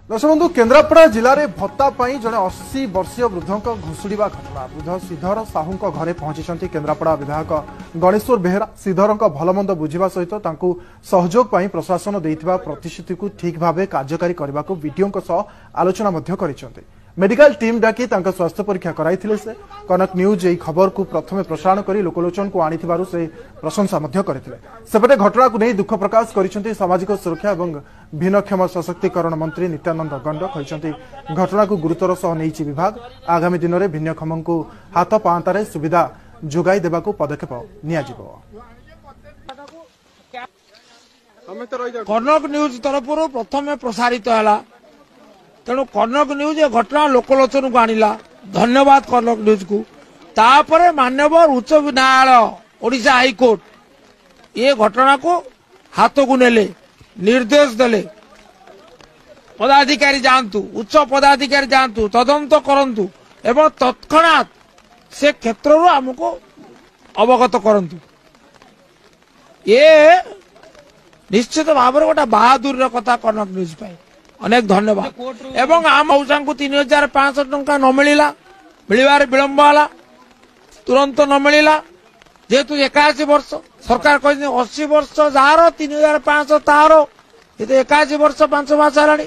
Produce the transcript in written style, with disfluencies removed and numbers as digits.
दर्शक बंधु केन्द्रापड़ा जिले में भत्ता जड़े 80 वर्षीय वृद्ध घुषुड़ा घटना वृद्ध श्रीधर साहू घरे पहुंची केन्द्रापड़ा विधायक गणेश्वर बेहेरा श्रीधर भलमंद बुझा सहित सहयोग प्रशासन देइथिबा प्रतिश्रुति को ठीक भाव कार्यकारी करने को वीडियो आलोचना कर मेडिकल टीम डाकी स्वास्थ्य परीक्षा कराइथिले से कनक न्यूज यही खबर को प्रथम प्रसारण कर लोकलोचन को आनिथिबारु से प्रशंसा करथिले। सेपटे घटना को नहीं दुख प्रकाश करिसेंति सामाजिक सुरक्षा एवं भिन्नक्षम सशक्तिकरण मंत्री नित्यानंद गंड कहिसेंति घटना को गुरुतर सह नेइछि विभाग आगामी दिन में भिन्नक्षम को हाथ पांतारे सुविधा जोगाई देबाकू पदक्षेप नियाजिबो। कनक न्यूज तरफ प्रथम प्रसारित है तेणु कनक न्यूज ये घटना लोकलोचन को आनिला धन्यवाद कनक न्यूज को। तापर माननीय उच्च न्यायालय ओडिशा हाईकोर्ट ये घटना को हाथ को नेले निर्देश देले पदाधिकारी जातु उच्च पदाधिकारी जातु तदंत करंतु एवं तत्क्षणात से क्षेत्र आमको अवगत करंतु। ये निश्चित भाव में गोटे बहादुर कथा कनक न्यूज पाई अनेक धन्यवाद। एवं आम मौसा को 3500 टंका न मिलला मिलवार विलंब है तुरंत न मिलला जेहेतु 81 वर्ष सरकार कह 80 वर्ष जार 3500 तार ये 81 वर्ष 5 मास है